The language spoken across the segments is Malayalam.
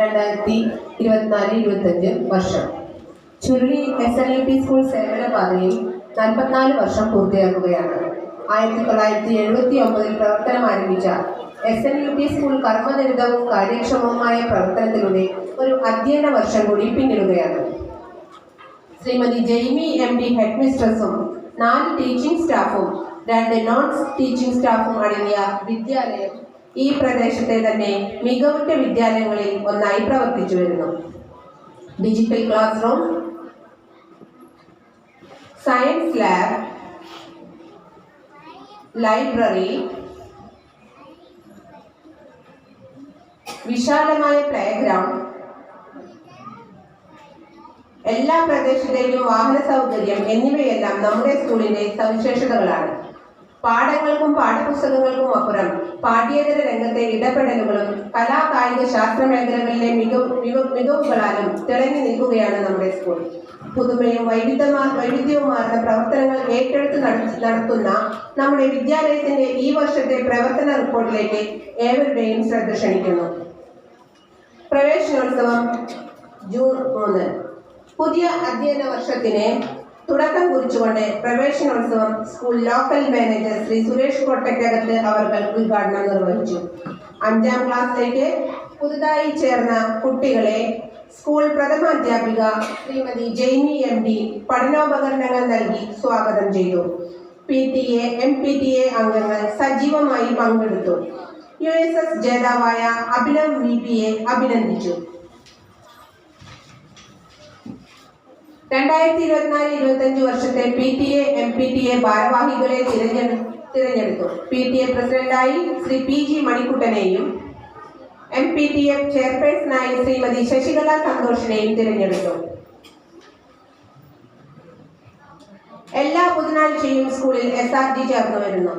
2024-25 വർഷം. ചുരുളി SNLP സ്കൂൾ സേവനപാതയിൽ 44 വർഷം പൂർത്തിയാക്കുകയാണ്. 1979 പ്രവർത്തനം ആരംഭിച്ച SNLP സ്കൂൾ കർമ്മനിരതവും കാര്യക്ഷമവുമായ പ്രവർത്തനത്തിലൂടെ ഒരു അധ്യയന വർഷം കൂടി പിന്നിടുകയാണ്. ശ്രീമതി ജെയ്മി MD ഹെഡ് മിസ്ട്രസും 4 ടീച്ചിംഗ് സ്റ്റാഫും 2 നോൺ ടീച്ചിംഗ് സ്റ്റാഫും അടങ്ങിയ വിദ്യാലയം ഈ പ്രദേശത്തെ തന്നെ മികവുറ്റ വിദ്യാലയങ്ങളിൽ ഒന്നായി പ്രവർത്തിച്ചു വരുന്നു. Digital class room, science lab, library, വിശാലമായ പ്ലേ ഗ്രൗണ്ട്, എല്ലാ പ്രദേശത്തെയും വാഹന സൗകര്യം എന്നിവയെല്ലാം നമ്മുടെ സ്കൂളിന്റെ സവിശേഷതകളാണ്. പാഠങ്ങൾക്കും പാഠപുസ്തകങ്ങൾക്കും അപ്പുറം പാഠ്യേതര രംഗത്തെ ഇടപെടലുകളും കലാ കായിക ശാസ്ത്ര മേഖലകളിലെ മികവുകളാലും തിളങ്ങി നിൽക്കുകയാണ് നമ്മുടെ സ്കൂൾ. പുതുമയും വൈവിധ്യവുമാർന്ന പ്രവർത്തനങ്ങൾ ഏറ്റെടുത്ത് നടത്തുന്ന നമ്മുടെ വിദ്യാലയത്തിന്റെ ഈ വർഷത്തെ പ്രവർത്തന റിപ്പോർട്ടിലേക്ക് ഏവരുടെയും ശ്രദ്ധ ക്ഷണിക്കുന്നു. പ്രവേശനോത്സവം ജൂൺ 3. പുതിയ അധ്യയന വർഷത്തിന് തുടക്കം കുറിച്ചുകൊണ്ട് പ്രവേശനോത്സവം school local manager Shri Suresh Kottakkakath അവർ ഉദ്ഘാടനം നിർവഹിച്ചു. 5ാം ക്ലാസ്സിലേക്ക് പുതുതായി ചേർന്ന കുട്ടികളെ സ്കൂൾ പ്രഥമാധ്യാപിക ശ്രീമതി ജെയ്മി MD പഠനോപകരണങ്ങൾ നൽകി സ്വാഗതം ചെയ്തു. PTA MPTA അംഗങ്ങൾ സജീവമായി പങ്കെടുത്തു. USS ജേതാവായ അഭിനവ് VPയെ അഭിനന്ദിച്ചു. 2024-25 വർഷത്തെ PTA MPTA ഭാരവാഹികളെ തിരഞ്ഞെടുത്തു. PTA പ്രസിഡന്റായി ശ്രീ PG മണിക്കുട്ടനെയും MPTA ചെയർപേഴ്സണായി ശ്രീമതി ശശികല സന്തോഷിനെയും തിരഞ്ഞെടുത്തു. എല്ലാ ബുധനാഴ്ചയും സ്കൂളിൽ SRG ചേർന്നു വരുന്നു.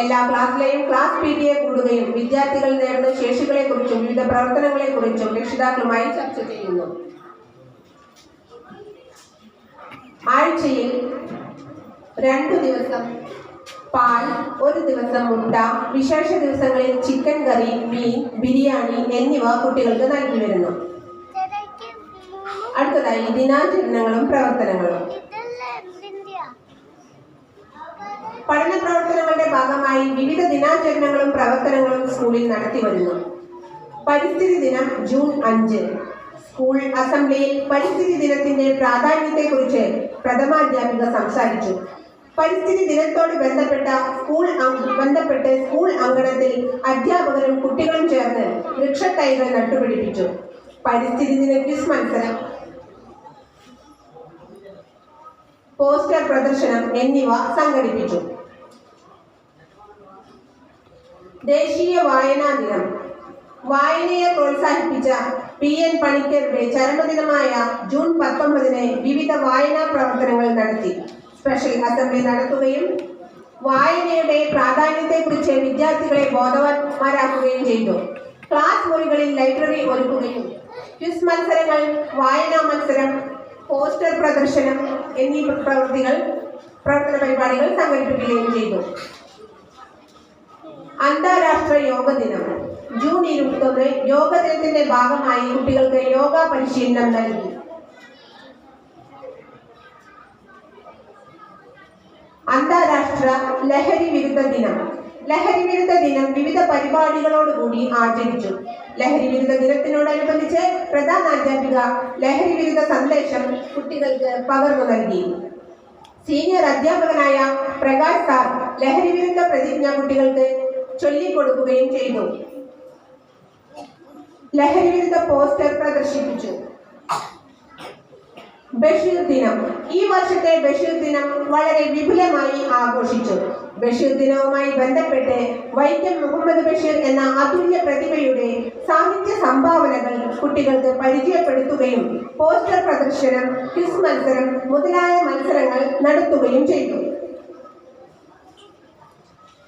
എല്ലാ ക്ലാസ്സിലെയും ക്ലാസ് PTA കൂടുകയും വിദ്യാർത്ഥികൾ നേടുന്ന ശേഷികളെക്കുറിച്ചും വിവിധ പ്രവർത്തനങ്ങളെക്കുറിച്ചും രക്ഷിതാക്കളുമായി ചർച്ച ചെയ്യുന്നു. ആഴ്ചയിൽ 2 ദിവസം പാൽ, 1 ദിവസം മുട്ട, വിശേഷ ദിവസങ്ങളിൽ ചിക്കൻ കറി, മീൻ, ബിരിയാണി എന്നിവ കുട്ടികൾക്ക് നൽകി വരുന്നു. അടുത്തതായി ദിനാചരണങ്ങളും പ്രവർത്തനങ്ങളും. പഠന പ്രവർത്തനങ്ങളുടെ ഭാഗമായി വിവിധ ദിനാചരണങ്ങളും പ്രവർത്തനങ്ങളും സ്കൂളിൽ നടത്തി വരുന്നു. പരിസ്ഥിതി ദിനം ജൂൺ 5. സ്കൂൾ അസംബ്ലിയിൽ പരിസ്ഥിതി ദിനത്തിന്റെ പ്രാധാന്യത്തെക്കുറിച്ച് പ്രഥമാധ്യാപിക സംസാരിച്ചു. പരിസ്ഥിതി ദിനത്തോട് ബന്ധപ്പെട്ട് സ്കൂൾ അങ്കണത്തിൽ അധ്യാപകരും കുട്ടികളും ചേർന്ന് വൃക്ഷത്തൈകൾ നട്ടുപിടിപ്പിച്ചു. പരിസ്ഥിതി ദിന ക്വിസ് മത്സരം, പോസ്റ്റർ പ്രദർശനം എന്നിവ സംഘടിപ്പിച്ചു. ദേശീയ വായനാ ദിനം. വായനയെ പ്രോത്സാഹിപ്പിച്ച PN പണിക്കരുടെ ചരമദിനമായ ജൂൺ 19 വിവിധ വായനാ പ്രവർത്തനങ്ങൾ നടത്തി. സ്പെഷ്യൽ അസംബ്ലി നടത്തുകയും വായനയുടെ പ്രാധാന്യത്തെക്കുറിച്ച് വിദ്യാർത്ഥികളെ ബോധവാന്മാരാക്കുകയും ചെയ്തു. ക്ലാസ് മുറികളിൽ ലൈബ്രറി ഒരുക്കുകയും ക്വിസ് മത്സരങ്ങൾ, വായനാ മത്സരം, പോസ്റ്റർ പ്രദർശനം എന്നീ പ്രവർത്തന പരിപാടികൾ സംഘടിപ്പിക്കുകയും ചെയ്തു. അന്താരാഷ്ട്ര യോഗ ദിനം ജൂൺ 21 യോഗ ദിനത്തിന്റെ ഭാഗമായി കുട്ടികൾക്ക് യോഗ പരിശീലനം നൽകി. അന്താരാഷ്ട്ര ലഹരി വിരുദ്ധ ദിനം. ലഹരി വിരുദ്ധ ദിനം വിവിധ പരിപാടികളോടുകൂടി ആചരിച്ചു. ലഹരി വിരുദ്ധ ദിനത്തിനോടനുബന്ധിച്ച് പ്രധാനാധ്യാപിക ലഹരി വിരുദ്ധ സന്ദേശം കുട്ടികൾക്ക് പകർന്നു നൽകി. സീനിയർ അധ്യാപകനായ പ്രകാശ് സാർ ലഹരി വിരുദ്ധ പ്രതിജ്ഞ കുട്ടികൾക്ക് ചൊല്ലിക്കൊടുക്കുകയും ചെയ്തു. ലഹരി വിരുദ്ധ പോസ്റ്റർ പ്രദർശിപ്പിച്ചു. ബഷീർ ദിനം. ഈ വർഷത്തെ ബഷീർ ദിനം വളരെ വിപുലമായി ആഘോഷിച്ചു. ബഷീർ ദിനവുമായി ബന്ധപ്പെട്ട് വൈക്കം മുഹമ്മദ് ബഷീർ എന്ന അതുല്യ പ്രതിഭയുടെ സാഹിത്യ സംഭാവനകൾ കുട്ടികൾക്ക് പരിചയപ്പെടുത്തുകയും പോസ്റ്റർ പ്രദർശനം, ക്വിസ് മത്സരം മുതലായ മത്സരങ്ങൾ നടത്തുകയും ചെയ്തു.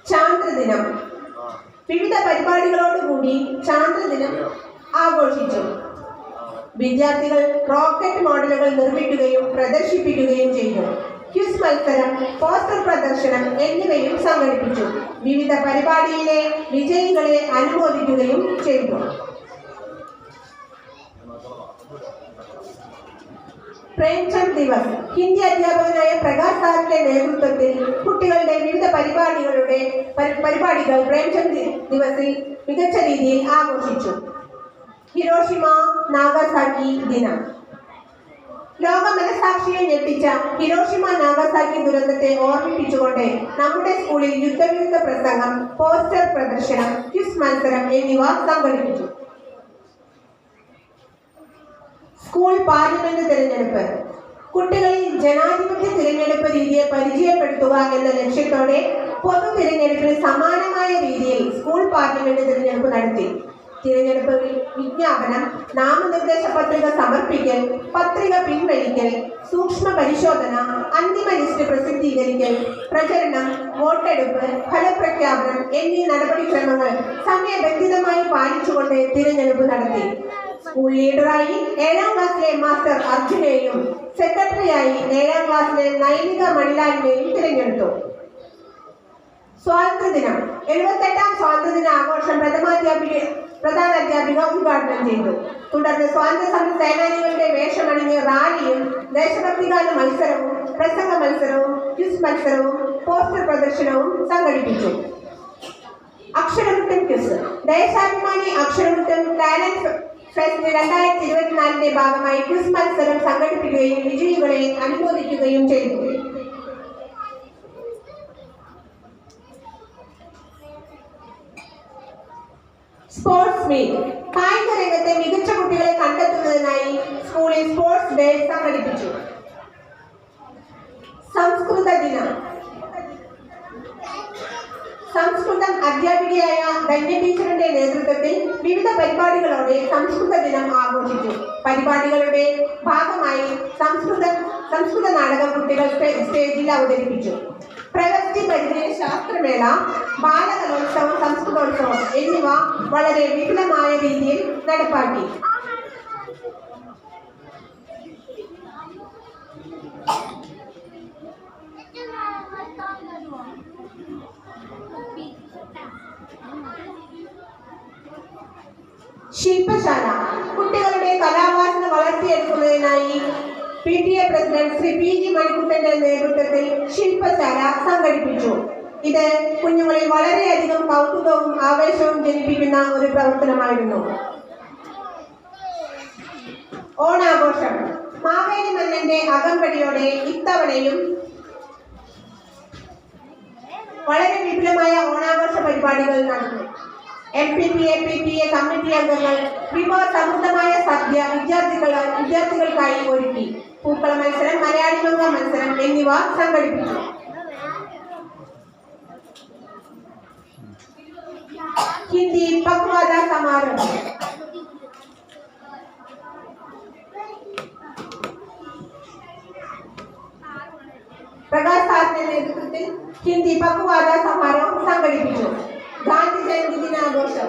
ചാന്ദ്രദിനം. വിവിധ പരിപാടികളോടുകൂടി ചാന്ദ്രദിനം ആഘോഷിച്ചു. വിദ്യാർത്ഥികൾ റോക്കറ്റ് മോഡലുകൾ നിർമ്മിക്കുകയും പ്രദർശിപ്പിക്കുകയും ചെയ്തു. ക്വിസ് മത്സരം, പോസ്റ്റർ പ്രദർശനം എന്നിവയും സംഘടിപ്പിച്ചു. വിവിധ പരിപാടിയിലെ വിജയികളെ അനുമോദിക്കുകയും ചെയ്തു. പ്രേംചന്ദ് ദിവസ്. ഹിന്ദി അധ്യാപകനായ പ്രകാശ് സാറിന്റെ നേതൃത്വത്തിൽ കുട്ടികളുടെ വിവിധ പരിപാടികൾ പ്രേംചന്ദ് ദിവസിൽ മികച്ച രീതിയിൽ ആഘോഷിച്ചു. ഹിരോഷിമ നാഗസാക്കി ദിനം. ലോക മനസാക്ഷിയെ ഞെട്ടിച്ച ഹിരോഷിമ നാഗസാക്കി ദുരന്തത്തെ ഓർമ്മിപ്പിച്ചുകൊണ്ട് നമ്മുടെ സ്കൂളിൽ യുദ്ധവിരുദ്ധ പ്രസംഗം, പോസ്റ്റർ പ്രദർശനം, ക്വിസ് മത്സരം എന്നിവ സംഘടിപ്പിച്ചു. സ്കൂൾ പാർലമെന്റ് തിരഞ്ഞെടുപ്പ്. കുട്ടികളിൽ ജനാധിപത്യ തിരഞ്ഞെടുപ്പ് രീതിയെ പരിചയപ്പെടുത്തുക എന്ന ലക്ഷ്യത്തോടെ പൊതു തിരഞ്ഞെടുപ്പിന് സമാനമായ രീതിയിൽ സ്കൂൾ പാർലമെന്റ് തിരഞ്ഞെടുപ്പ് നടത്തി. തിരഞ്ഞെടുപ്പ് വിജ്ഞാപനം, നാമനിർദ്ദേശ പത്രിക സമർപ്പിക്കൽ, പത്രിക പിൻവലിക്കൽ, സൂക്ഷ്മ പരിശോധന, അന്തിമ ലിസ്റ്റ് പ്രസിദ്ധീകരിക്കൽ, പ്രചരണം, വോട്ടെടുപ്പ്, ഫലപ്രഖ്യാപനം എന്നീ നടപടിക്രമങ്ങൾ സമയബന്ധിതമായി പാലിച്ചുകൊണ്ട് തിരഞ്ഞെടുപ്പ് നടത്തി. സ്കൂൾ ലീഡറായി 7ാം ക്ലാസ്സിലെ മാസ്റ്റർ അർജുനെയും സെക്രട്ടറിയായി 7ാം ക്ലാസ്സിലെ നൈനിക മണിലാലിനെയും തിരഞ്ഞെടുത്തു. സ്വാതന്ത്ര്യദിനം. 78ാം സ്വാതന്ത്ര്യദിന ആഘോഷം പ്രധാനാധ്യാപിക ഉദ്ഘാടനം ചെയ്തു. തുടർന്ന് സ്വാതന്ത്ര്യ സമര സേനാനികളുടെ വേഷമണിഞ്ഞ് റാലിയും ദേശഭക്തിഗാന മത്സരവും, പ്രസംഗ മത്സരവും, ക്വിസ് മത്സരവും, പോസ്റ്റർ പ്രദർശനവും സംഘടിപ്പിച്ചു. Aksharamuttam quiz. Deshabhimani Aksharamuttam talent fest 2024ന്റെ ഭാഗമായി ക്വിസ് മത്സരം സംഘടിപ്പിക്കുകയും വിജയികളെ അനുമോദിക്കുകയും ചെയ്തു. Sports meet. കായിക രംഗത്തെ മികച്ച കുട്ടികളെ കണ്ടെത്തുന്നതിനായി സ്കൂളിൽ സ്പോർട്സ് ഡേ സംഘടിപ്പിച്ചു. സംസ്കൃത ദിനം. സംസ്കൃതം അധ്യാപികയായ ധന്യ ടീച്ചറിന്റെ നേതൃത്വത്തിൽ വിവിധ പരിപാടികളോടെ സംസ്കൃത ദിനം ആഘോഷിച്ചു. പരിപാടികളുടെ ഭാഗമായി സംസ്കൃത നാടകം കുട്ടികൾ സ്റ്റേജിൽ അവതരിപ്പിച്ചു. പ്രവൃത്തി പരിചയ ശാസ്ത്രമേള, ബാലകലോത്സവം, സംസ്കൃതോത്സവം എന്നിവ വളരെ വിപുലമായ രീതിയിൽ നടപ്പാക്കി. ശില്പശാല. കുട്ടികളുടെ കലാവാസന വളർത്തിയെടുക്കുന്നതിനായി PTA പ്രസിഡന്റ് ശ്രീ PG മണിക്കുട്ടന്റെ നേതൃത്വത്തിൽ ശില്പശാല സംഘടിപ്പിച്ചു. ഇത് കുഞ്ഞുങ്ങളിൽ വളരെയധികം കൗതുകവും ആവേശവും ജനിപ്പിക്കുന്ന ഒരു പ്രവർത്തനമായിരുന്നു. ഓണാഘോഷം. മാവേലി മന്നന്റെ അകമ്പടിയോടെ ഇത്തവണയും വളരെ വിപുലമായ ഓണാഘോഷ പരിപാടികൾ നടന്നു. MPPA PTA കമ്മിറ്റി അംഗങ്ങൾ വിഭവസമൃദ്ധമായ സദ്യ വിദ്യാർത്ഥികൾക്കായി ഒരുക്കി. പൂക്കള മത്സരം, മലയാളി മംഗ മത്സരം എന്നിവ സംഘടിപ്പിച്ചു. ഹിന്ദി പക്വാദ സമാരോഹം. പ്രകാശ് സാറിന്റെ നേതൃത്വത്തിൽ ഹിന്ദി പക്വാദ സമാരോഹം സംഘടിപ്പിച്ചു. ഗാന്ധി ജയന്തി ദിനാഘോഷം.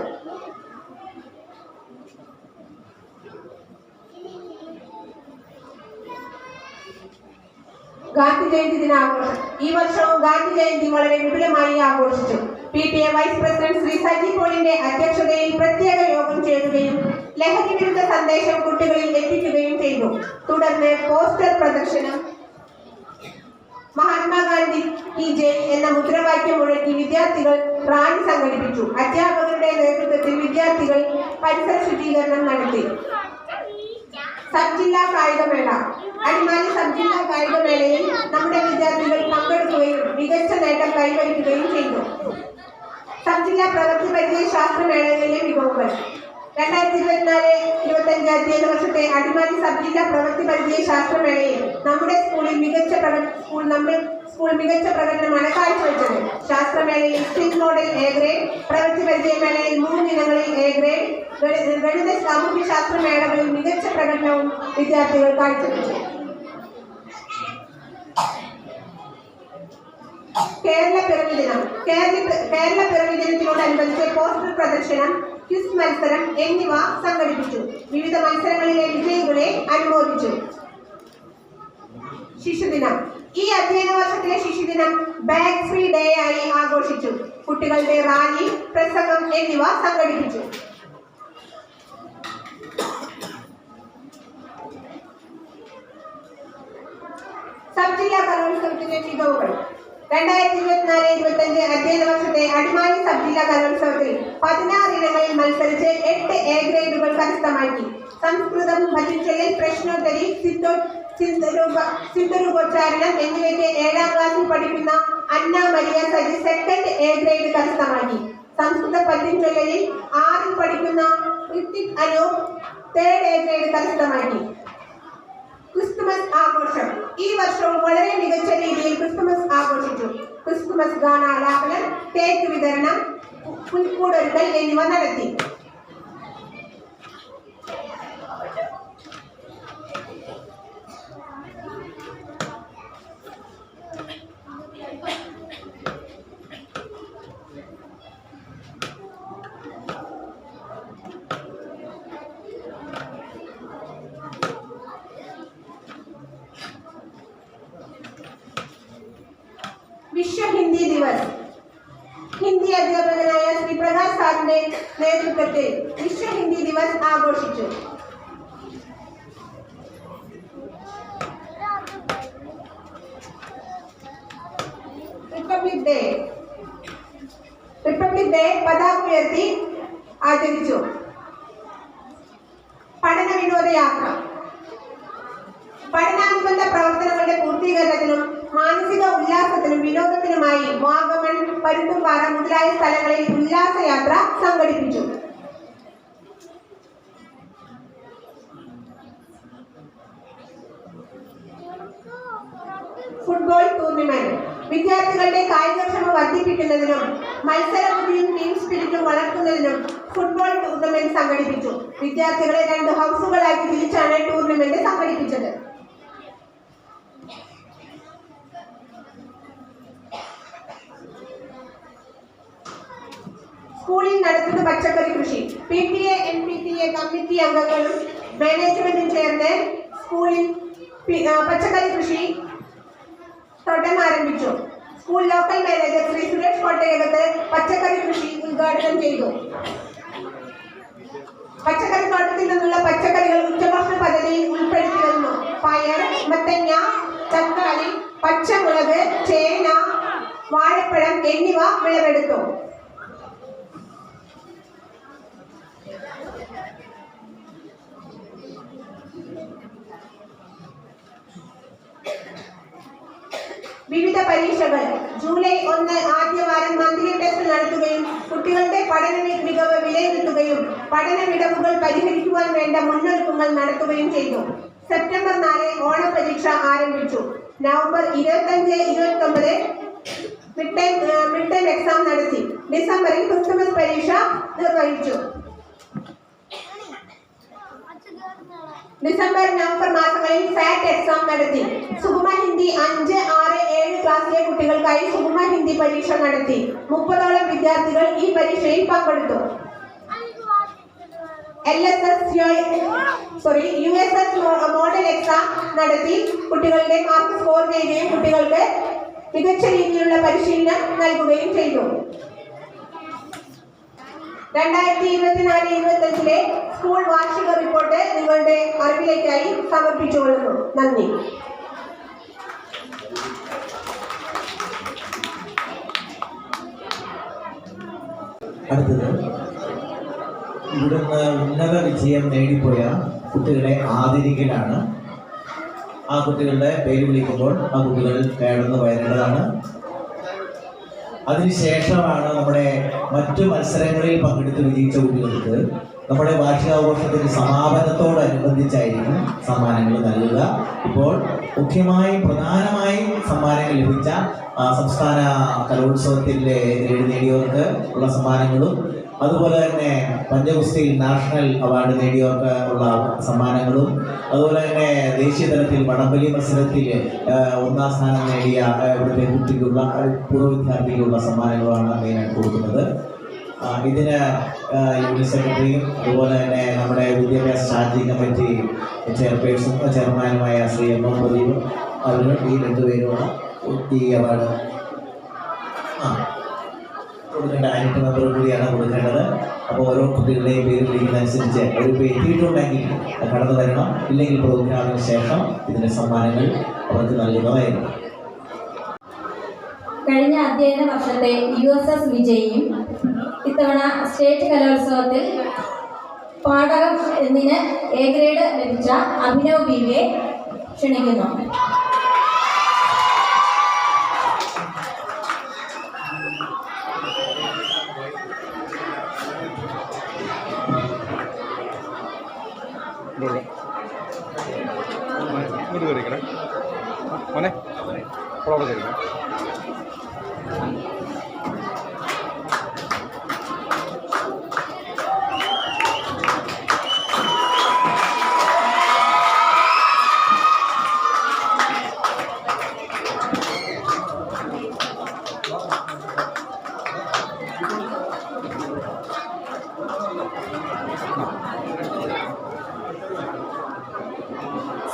ഈ വർഷവും ഗാന്ധി ജയന്തി വളരെ വിപുലമായി ആഘോഷിച്ചു. PTA vice president Shri Saji പോളിന്റെ അധ്യക്ഷതയിൽ പ്രത്യേക യോഗം ചേരുകയും ലഹരി വിരുദ്ധ സന്ദേശം കുട്ടികളിൽ എത്തിക്കുകയും ചെയ്തു. തുടർന്ന് പോസ്റ്റർ പ്രദർശനം, മഹാത്മാഗാന്ധി കി ജയ് എന്ന മുദ്രാവാക്യം മുഴക്കി വിദ്യാർത്ഥികൾ റാലി സംഘടിപ്പിച്ചു. അധ്യാപകരുടെ നേതൃത്വത്തിൽ വിദ്യാർത്ഥികൾ പരിസര ശുചീകരണം നടത്തി. സബ് ജില്ലാ കായികമേള. അടിമാലി സബ് ജില്ലാ കായികമേളയിൽ നമ്മുടെ വിദ്യാർത്ഥികൾ പങ്കെടുക്കുകയും മികച്ച നേട്ടം കൈവരിക്കുകയും ചെയ്തു. സബ് ജില്ലാ പ്രവൃത്തി പരിചയ ശാസ്ത്രമേളയിലെ മികവുകൾ. 2024-25 അധ്യയന വർഷത്തെ അടിമാലി സബ് ജില്ലാ പ്രവൃത്തി പരിചയ ശാസ്ത്രമേളയിൽ നമ്മുടെ സ്കൂൾ മികച്ച പ്രകടനമാണ് കാഴ്ചവെച്ചത്. ശാസ്ത്രമേളയിൽ സ്റ്റിൽ മോഡൽ A ഗ്രേഡ്, പ്രവൃത്തി പരിചയമേളയിൽ 3 ഇനങ്ങളിൽ A ഗ്രേഡ്, ഗണിത സാമൂഹ്യ ശാസ്ത്രമേളകളിൽ മികച്ച പ്രകടനവും വിദ്യാർത്ഥികൾ കാഴ്ചവെച്ചു. കേരള പിറവി ദിനം. കേരള പിറവി ദിനത്തിനോടനുബന്ധിച്ച് പോസ്റ്റർ പ്രദർശനം, ക്വിസ് മത്സരം എന്നിവ സംഘടിപ്പിച്ചു. വിവിധ മത്സരങ്ങളിലെ വിജയികളെ അനുമോദിച്ചു. ശിശുദിനം. ഈ അധ്യയന വർഷത്തിലെ ശിശുദിനം ബാഗ് ഫ്രീ ഡേ ആയി ആഘോഷിച്ചു. കുട്ടികളുടെ റാലി, പ്രസംഗം എന്നിവ സംഘടിപ്പിച്ചു. സബ് ജില്ലാ കലോത്സവത്തിന്റെ മികവുകൾ 2024-25 അധ്യയന വർഷത്തെ അടിമാലി സബ് ജില്ലാ കലോത്സവത്തിൽ 16 ഇനങ്ങളിൽ മത്സരിച്ച് 8 എ ഗ്രേഡുകൾ കരസ്ഥമാക്കി. സംസ്കൃതം, പരീക്ഷയിൽ പ്രശ്നോത്തരി, സിദ്ധരൂപോച്ചാരണം എന്നിവയ്ക്ക് 7ാം ക്ലാസ്സിൽ പഠിക്കുന്ന Anna Maria Saji 2nd A grade കരസ്ഥമാക്കി. സംസ്കൃത പദ്യം ചൊല്ലലിൽ 6ൽ പഠിക്കുന്ന Rithik Anoop 3rd A grade കരസ്ഥമാക്കി. ക്രിസ്തുമസ് ആഘോഷം ഈ വർഷവും വളരെ മികച്ച രീതിയിൽ ക്രിസ്തുമസ് ആഘോഷിച്ചു. ക്രിസ്തുമസ് ഗാനാലാപനം, കേക്ക് വിതരണം, പുൽക്കൂടൊരുക്കൽ എന്നിവ നടത്തി. വിശ്വ ഹിന്ദി ദിവസ് ഹിന്ദി അധ്യാപകനായ ശ്രീ പ്രകാശ് സാറിന്റെ നേതൃത്വത്തിൽ വിശ്വ ഹിന്ദി ദിവസ് ആഘോഷിച്ചു. റിപ്പബ്ലിക് ഡേ പതാക ഉയർത്തി ആചരിച്ചു. പഠന വിനോദയാത്ര പഠനാനുബന്ധ പ്രവർത്തനങ്ങളുടെ പൂർത്തീകരണത്തിനും മാനസിക ഉല്ലാസത്തിനും വിനോദത്തിനുമായി വാഗമൺ, പരുത്തുംപാറ മുതലായ സ്ഥലങ്ങളിൽ ഉല്ലാസയാത്ര സംഘടിപ്പിച്ചു. ഫുട്ബോൾ ടൂർണമെന്റ് വിദ്യാർത്ഥികളുടെ കായികക്ഷമ വർദ്ധിപ്പിക്കുന്നതിനും മത്സരബുദ്ധിയും ടീം സ്പിരിറ്റും വളർത്തുന്നതിനും ഫുട്ബോൾ ടൂർണമെന്റ് സംഘടിപ്പിച്ചു. വിദ്യാർത്ഥികളെ 2 ഹൗസുകളാക്കി തിരിച്ചാണ് ടൂർണമെന്റ് സംഘടിപ്പിച്ചത്. സ്കൂളിൽ നടത്തുന്ന പച്ചക്കറി കൃഷി PTA NPTA കമ്മിറ്റി അംഗങ്ങളും മാനേജ്മെന്റും ചേർന്ന് സ്കൂളിൽ പച്ചക്കറി കൃഷി തോട്ടം ആരംഭിച്ചു. School local manager Shri Suresh Kottayakath പച്ചക്കറി കൃഷി ഉദ്ഘാടനം ചെയ്തു. പച്ചക്കറി തോട്ടത്തിൽ നിന്നുള്ള പച്ചക്കറികൾ ഉച്ചഭക്ഷണ പദ്ധതിയിൽ ഉൾപ്പെടുത്തി വരുന്നു. പയർ, മത്തങ്ങ, തക്കാളി, പച്ചമുളക്, ചേന, വാഴപ്പഴം എന്നിവ വിളവെടുത്തു. വിവിധ പരീക്ഷകൾ ജൂലൈ 1 ആദ്യവാരം മന്ത്ലി ടെസ്റ്റ് നടത്തുകയും കുട്ടികളുടെ പഠന മികവ് വിലയിരുത്തുകയും പഠന വിടവുകൾ പരിഹരിക്കുവാൻ വേണ്ട മുന്നൊരുക്കങ്ങൾ നടത്തുകയും ചെയ്തു. സെപ്റ്റംബർ 4 ഓണപരീക്ഷ ആരംഭിച്ചു. നവംബർ 25-29 മിഡ് ടൈം എക്സാം നടത്തി. ഡിസംബറിൽ ക്രിസ്തുമസ് പരീക്ഷ നിർവഹിച്ചു. ഡിസംബർ, നവംബർ മാസങ്ങളിൽ സാറ്റ് എക്സാം നടത്തി. സുഗമ ഹിന്ദി 5, 6, 7 ക്ലാസ്സിലെ കുട്ടികൾക്കായി സുഗമ ഹിന്ദി പരീക്ഷ നടത്തി. 30ഓളം വിദ്യാർത്ഥികൾ ഈ പരീക്ഷയിൽ പങ്കെടുത്തു. USS മോഡൽ എക്സാം നടത്തി കുട്ടികളുടെ മാർക്ക് സ്കോർ ചെയ്യുകയും കുട്ടികൾക്ക് മികച്ച രീതിയിലുള്ള പരിശീലനം നൽകുകയും ചെയ്തു. 2024-25 സ്കൂൾ വാർഷിക റിപ്പോർട്ട് നിങ്ങളുടെ അറിവിലേക്കായി സമർപ്പിച്ചുകൊള്ളുന്നു. നന്ദി. അടുത്തത് ഇവിടുന്ന് ഉന്നത വിജയം നേടിപ്പോയ കുട്ടികളെ ആദരിക്കലാണ്. ആ കുട്ടികളുടെ പേര് വിളിക്കുമ്പോൾ ആ കുട്ടികൾ കടന്നു വരേണ്ടതാണ്. അതിനുശേഷമാണ് നമ്മുടെ മറ്റു മത്സരങ്ങളിൽ പങ്കെടുത്ത് വിജയിച്ച കുട്ടികൾക്ക് നമ്മുടെ വാർഷികാഘോഷത്തിന് സമാപനത്തോടനുബന്ധിച്ചായിരിക്കും സമ്മാനങ്ങൾ നൽകുക. ഇപ്പോൾ മുഖ്യമായും പ്രധാനമായും സമ്മാനങ്ങൾ ലഭിച്ച സംസ്ഥാന കലോത്സവത്തിൻ്റെ നേടിയവർക്ക് ഉള്ള സമ്മാനങ്ങളും അതുപോലെ തന്നെ പഞ്ചഗുസ്തിയിൽ നാഷണൽ അവാർഡ് നേടിയവർക്ക് ഉള്ള സമ്മാനങ്ങളും അതുപോലെ തന്നെ ദേശീയ തലത്തിൽ വടംവലി മത്സരത്തിൽ 1ാം സ്ഥാനം നേടിയ ഇവിടുത്തെ കുട്ടിക്കുള്ള പൂർവ്വ വിദ്യാർത്ഥിക്കുള്ള സമ്മാനങ്ങളുമാണ് മെയിനായിട്ട് കൊടുക്കുന്നത്. ഇതിന് യൂണിറ്റ് സെക്രട്ടറിയും അതുപോലെ തന്നെ നമ്മുടെ വിദ്യാഭ്യാസ സ്റ്റാൻഡിംഗ് കമ്മിറ്റി ചെയർമാനുമായ ശ്രീ M. പ്രദീപും അവരും ഈ 2 പേരുമാണ് ഈ അവാർഡ് കൊടുക്കേണ്ട. 18 മെമ്പർ കൂടിയാണ് കൊടുക്കേണ്ടത്. അപ്പോൾ ഓരോ കുട്ടികളുടെയും പേര് വിളിക്കുന്നതനുസരിച്ച് ഒരു എത്തിയിട്ടുണ്ടെങ്കിൽ കടന്നു വരണം. ഇല്ലെങ്കിൽ പ്രോഗ്രാമിന് ശേഷം ഇതിൻ്റെ സമ്മാനങ്ങൾ അവർക്ക് നൽകുന്നതായിരിക്കും. കഴിഞ്ഞ അധ്യയന വർഷത്തെ USS വിജയിയും ഇത്തവണ സ്റ്റേറ്റ് കലോത്സവത്തിൽ പാഠകം എന്നിന് A ഗ്രേഡ് ലഭിച്ച അഭിനവ് ബിയെ ക്ഷണിക്കുന്നു.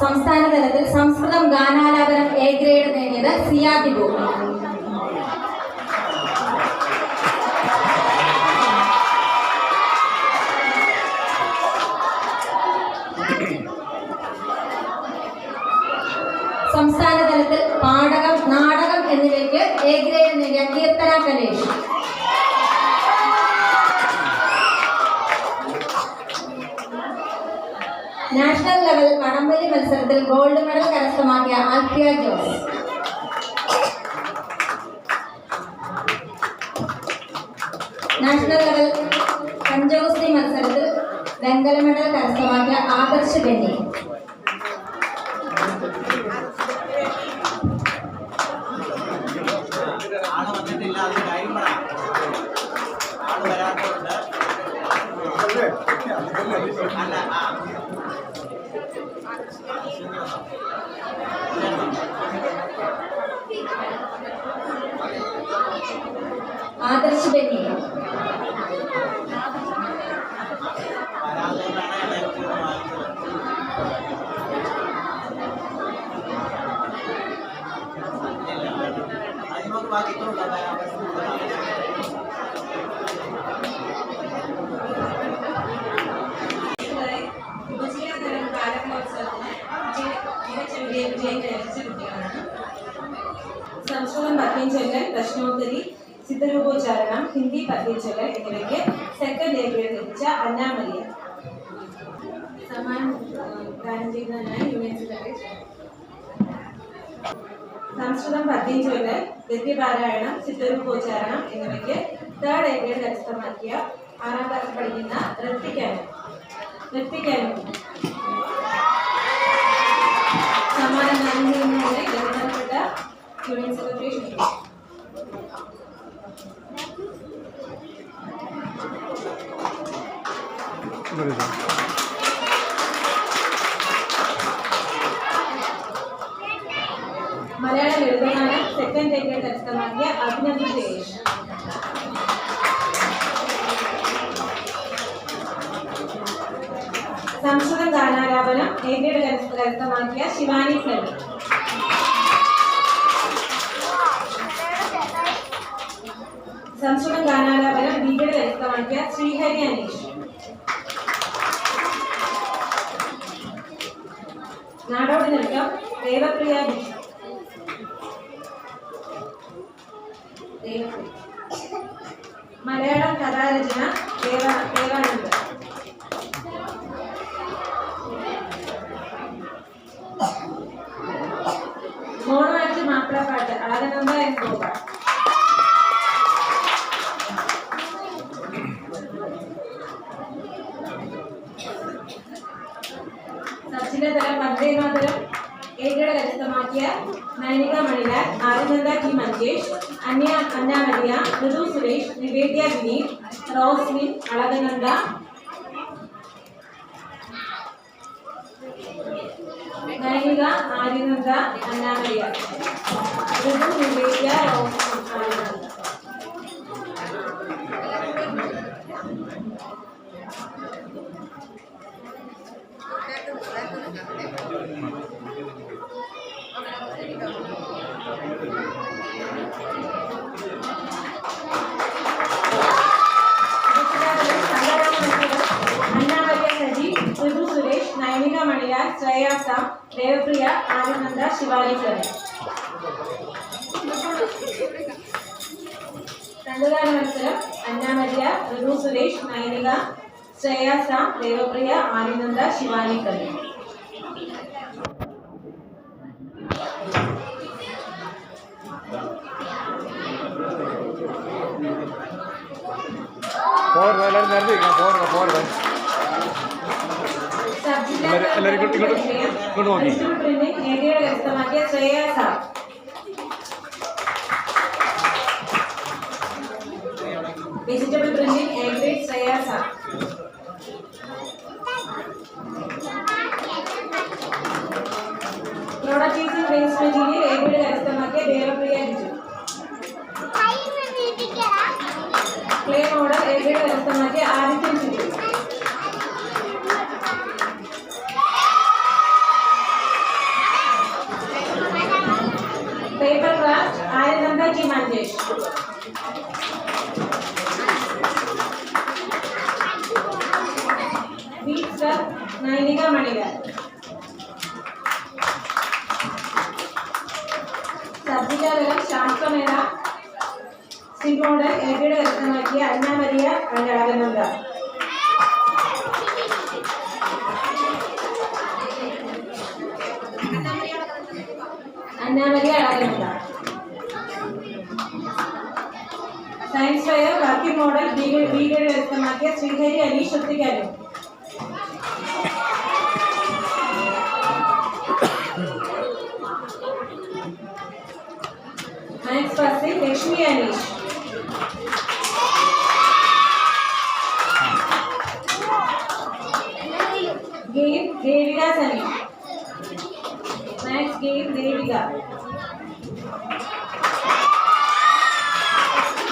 സംസ്ഥാന തലത്തിൽ സംസ്കൃതം ഗാനാലാപനം A ഗ്രേഡ് നേടിയത് സിയ ടിബു. സംസ്ഥാന തലത്തിൽ പാഠകം, നാടകം എന്നിവയ്ക്ക് A ഗ്രേഡ് നേടിയ കീർത്തന കലേഷ്. നാഷണൽ ലെവൽ വടംവലി മത്സരത്തിൽ ഗോൾഡ് മെഡൽ കരസ്ഥമാക്കിയ ആൽഫിയ ജോസ്. നാഷണൽ ലെവൽ പഞ്ചഗുസ്തി മത്സരത്തിൽ വെങ്കല മെഡൽ കരസ്ഥമാക്കിയ ആദർശ് ബെന്നി. ആദർശ് ബെന്നി. സംസ്കൃതം പദ്യചൊല്ലൽ, പ്രശ്നോത്തരി, ചിത്രരൂപോച്ചാരണം, ഹിന്ദി പദ്യചൊല്ലൽ എന്നിവയ്ക്ക് സെക്കൻഡ് A ഗ്രേഡ് ലഭിച്ച അന്നാമലിയ. സമ്മാനം ദാനം ചെയ്യുന്നതിനായി യൂണിയൻ സെക്രട്ടറി. സംസ്കൃതം പദ്യചൊല്ലൽ, ഗദ്യപാരായണം, ചിത്രരൂപോച്ചാരണം എന്നിവയ്ക്ക് തേർഡ് A ഗ്രേഡ് കരസ്ഥമാക്കിയ 6ാം ക്ലാസ്സിൽ പഠിക്കുന്ന ഋത്വിക്കാനും സമ്മാനം ദാനം ചെയ്യുന്നതിനായി ബഹുമാനപ്പെട്ട യൂണിയൻ സെക്രട്ടറി ക്ഷണിക്കുന്നു. മലയാള ലളിതഗാനം സെക്കൻഡ് A ഗ്രേഡ് കരസ്ഥമാക്കിയ അഭിനവ് ജയേഷ്. സംസ്കൃതം ഗാനാലാപനം A ഗ്രേഡ് കരസ്ഥമാക്കിയ ശിവാനി ഫ്ലെമി. സംസ്കൃതം ഗാനാലാപനം B ഗ്രേഡ് കരസ്ഥമാക്കിയ ശ്രീഹരി അനീഷ്. നാടോടി നൃത്തം ദേവപ്രിയ ബിഷു. മലയാളം കഥാരചന ദേവാനന്ദ്. മോണോ ആക്ട് മാപ്പിളപ്പാട്ട് അളകനന്ദ എൻ ഗോപാൽ. സബ്ജില്ലതലം വന്ദേമാതരം A ഗ്രേഡ് കരസ്ഥമാക്കിയ നൈനിക മണിലാൽ, ആനന്ദ T മഞ്ചേഷ്, അന്നാമലിയ, മൃദു സുരേഷ്, നിവേദ്യ വിനീത്, റോസ്ലിൻ, അളകനന്ദ. നൈനിക, ആര്യനന്ദ, അന്നാമലിയ, മൃദു, നിവേദ്യ, റോസ്ലിൻ, ആര്യനന്ദ. അന്നാമലിയ സജി, മൃദു സുരേഷ്, നൈനിക മണിലാൽ, ശ്രേയാസ, ദേവപ്രിയ ആനന്ദ ശിവാനി ഫ്ലവി. തണ്ടുകാല മത്സരം അന്നാമരിയ ഋതു സുരേഷ് നൈനിക ശ്രേയ സാം ദേവപ്രിയ ആനന്ദ ശിവാനി ഫ്ലവി. ഏകയുടെ കരസ്ഥമാക്കിയ Shreya Sam. Vegetable printing A grade Shreya Sam. പ്രോഡക്റ്റീസിംഗ് വേസ്റ്റ് മെറ്റീരിയൽ ഏകയുടെ കരസ്ഥമാക്കിയ ദേവപ്രിയ ലിജു. ക്ലേ മോഡൽ ഏകയുടെ കരസ്ഥമാക്കിയ ആദിത്യൻ സിറ്റി. Paper craft Ayirananda G Manjesh. Bead stuff Nainika Manilal. സബ്ജിജാതലം ശാസ്ത്രമേള സ്റ്റിൽ മോഡൽ ഏകയുടെ കരസ്ഥമാക്കിയ Annamariya Azhakananda. Annamariya Azhakananda. Science fair working model ബീഗയുടെ കരസ്ഥമാക്കിയ ശ്രീഹരി അനീഷ് ഒത്തിക്കാലും. Maths first Lakshmi Aneesh. Game Devika Sani. Maths game Devika.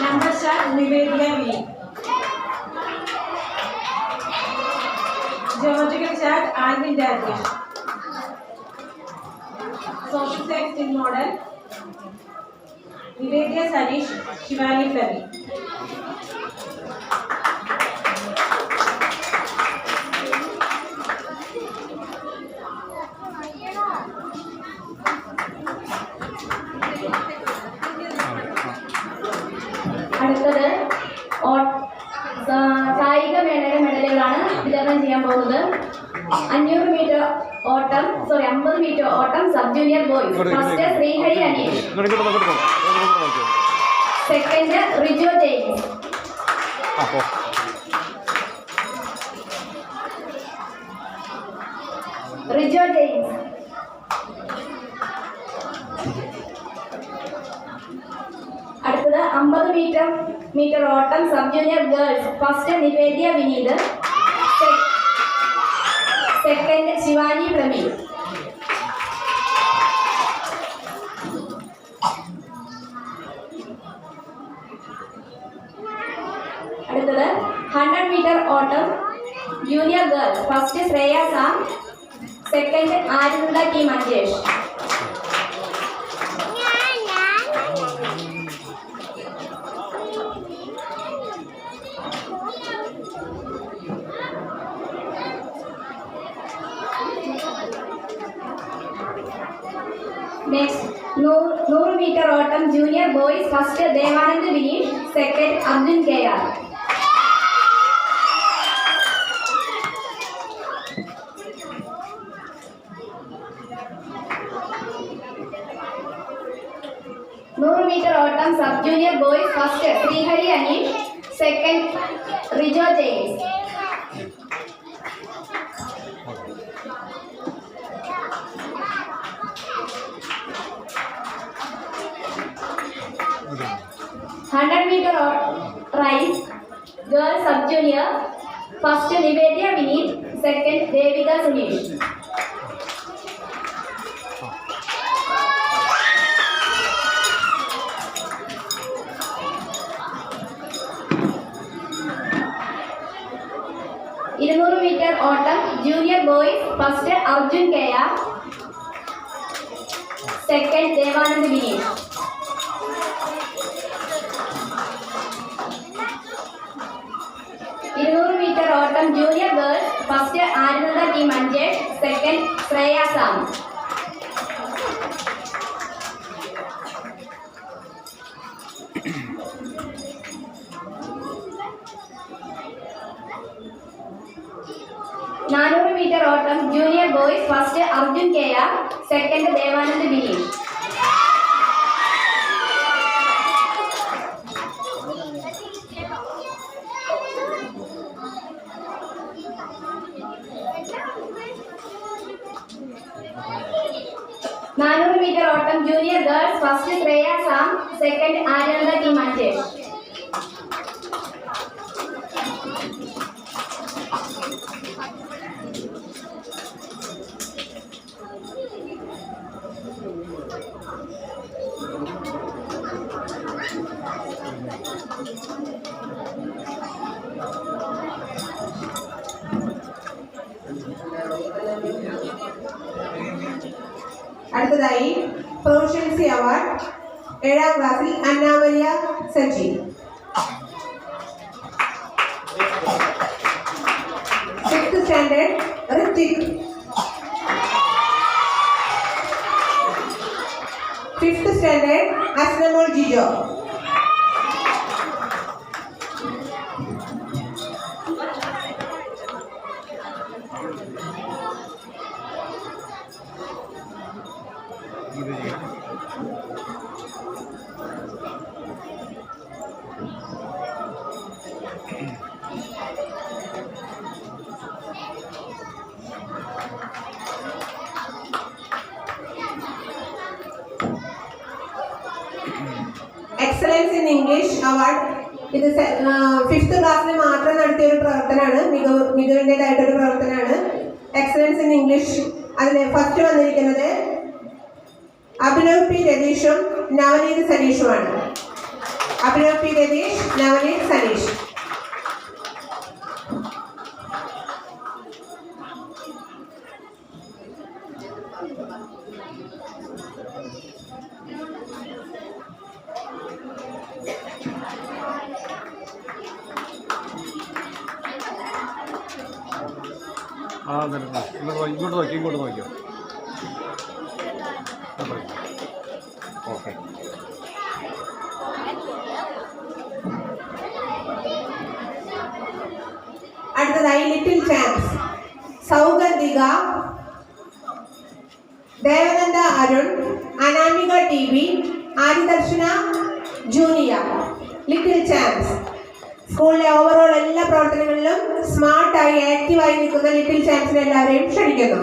Number chart Nivedika V. Geometrical chart Alvin Rajesh. Social science in model Nivedya Saneesh Shivani Flavi. അടുത്തത് കായിക മേളയുടെ മെഡലുകളാണ് വിതരണം ചെയ്യാൻ പോകുന്നത്. 50 മീറ്റർ ഓട്ടം sub junior boys. First Srihari Aneesh. Second Rijo James. അടുത്തത് 50 മീറ്റർ ഓട്ടം sub junior girls. First Nivedya Vineeth. Second Shivani Prameel. അടുത്തത് 100 മീറ്റർ ഓട്ടം junior girls. First Shreya Sam. Second Ananda T Manjesh. Next 100 metre ഓട്ടം junior boys. First Devanand Vineesh. Second Arjun K R. Metre ഓട്ടം sub junior boys. First Srihari Aneesh. Second Rijo James. Metre race girls sub junior. First Nivedya Vineeth. Second Devika Suneesh. Metre ഓട്ടം junior boys. First Arjun K R. Second Devanand Vineesh. Metre ഓട്ടം junior girls. First Ananda T Manjesh. Second Shreya Sam. 400 metre ഓട്ടം junior boys first Arjun K R, second Devanand Bineesh. Metre ഓട്ടം junior girls first Shreya Sam, second Aryananda T Manjesh. അടുത്തതായി പ്രൊഫഷൻസി അവാർഡ് 7ാം ക്ലാസ്സിൽ Annamariya Saji. 6th standard Rithvik. 5th standard Asnamol Jijo. Excellence in English award ഇത് 5th ക്ലാസ്സിൽ മാത്രം നടത്തിയ ഒരു പ്രവർത്തനമാണ്. മികവിൻ്റെതായിട്ടൊരു പ്രവർത്തനമാണ് എക്സലൻസ് ഇൻ ഇംഗ്ലീഷ്. അതിൽ ഫസ്റ്റ് വന്നിരിക്കുന്നത് അഭിനവ് പി രതീഷും നവനീത് സനീഷുമാണ്. അഭിനവ് പി രതീഷ്, നവനീത് സനീഷ്. ഇങ്ങോട്ട് നോക്കിയോ. ഓക്കെ. അടുത്തതായി little champs Saugandhika, Devananda Arun, Anamika T V, Adidarshana Juniya. Little champs സ്കൂളിലെ ഓവറോൾ എല്ലാ പ്രവർത്തനങ്ങളിലും സ്മാർട്ടായി ആക്റ്റീവായി നിൽക്കുന്ന ലിറ്റിൽ ചാൻസിനെ എല്ലാവരെയും ക്ഷണിക്കുന്നു.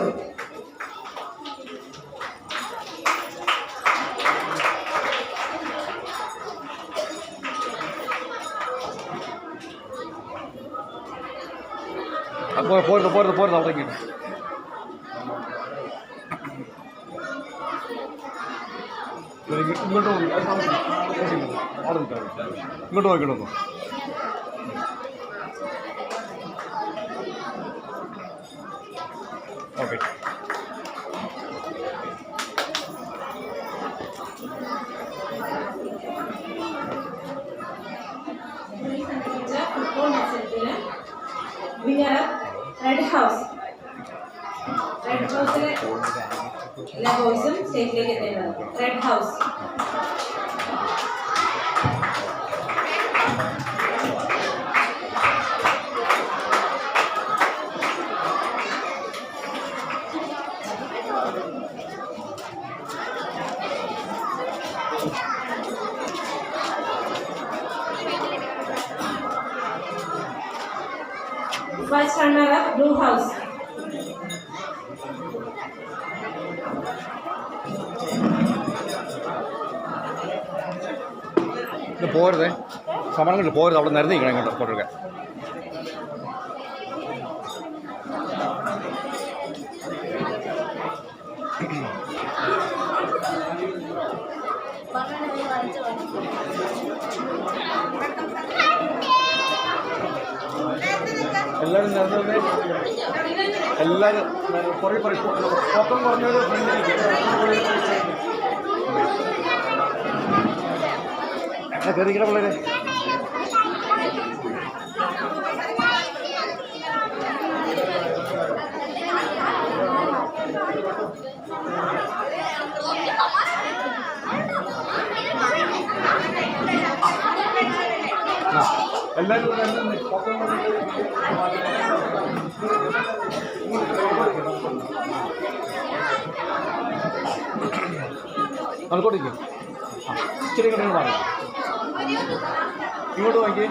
പോരുത് അവിടേക്ക്. ഇങ്ങോട്ട് നോക്കിയിട്ടൊന്നു. ഓക്കെ. ഫുട്ബോൾ മത്സരത്തിന് വിന്നർ റെഡ് ഹൗസിലെ എല്ലാ ബോയ്സും സ്റ്റേജിലേക്ക് എത്തേണ്ടത്. Red house. First runner-up, Blue House. പോരുതേ, സമരം കണ്ട് പോരുത്. അവിടെ നിരന്ന് നിൽക്കണം ഇങ്ങോട്ട് പോട്ടെടുക്കാൻ. എല്ലാവരും നിരന്നേ. എല്ലാവരും കുറേ പൊക്കം കുറഞ്ഞൊരു കയറിക്കണ പിള്ളേരെ. ആ നടക്കോട്ടിരിക്കും ഇച്ചിരി ഇങ്ങോട്ട് മാറി ഇങ്ങോട്ട് നോക്കി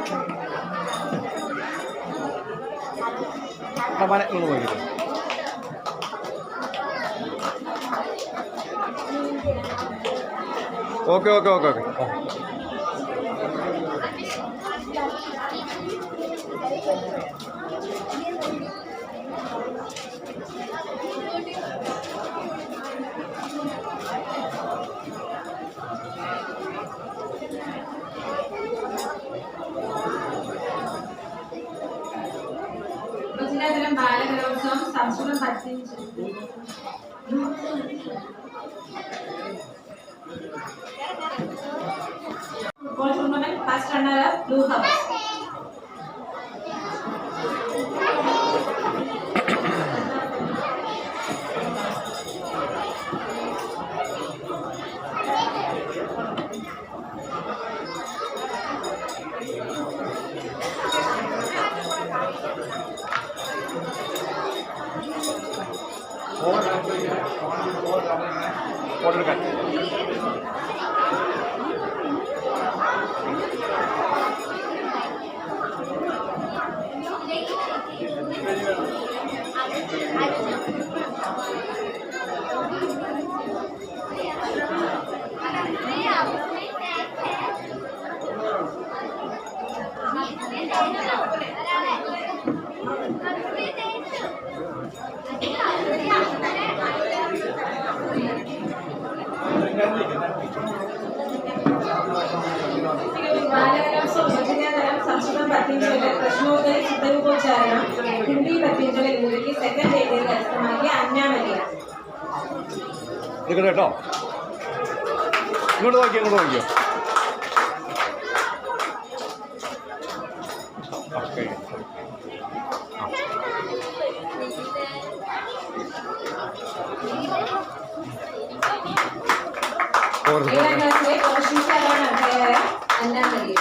മന ഇങ്ങോട്ട് നോക്കി ഓക്കെ ഓക്കെ ഓക്കെ ഓക്കെ ഉപജില്ലാതലം ബാലകലോത്സവം Sanskrit 15. Football tournament first runner blue house. Order ബാലകലോത്സവം ഉപജില്ലാതലം സംസ്കൃതം 15 പ്രശ്നോത്തരി ചിത്രരൂപോച്ചാരണം ഹിന്ദി 15 എന്നിവയ്ക്ക് സെക്കൻഡ് ഏരിയയിൽ കരസ്ഥമാക്കിയ അന്നാമലിയ. നിൽക്കട്ടെ കേട്ടോ ഇങ്ങോട്ട് നോക്കിയോ ഇങ്ങോട്ട് നോക്കിയോ ഏഴാം ക്ലാസ്സിലെ കോശിച്ചാലാണ് അധ്യായ അന്നാമലിയ.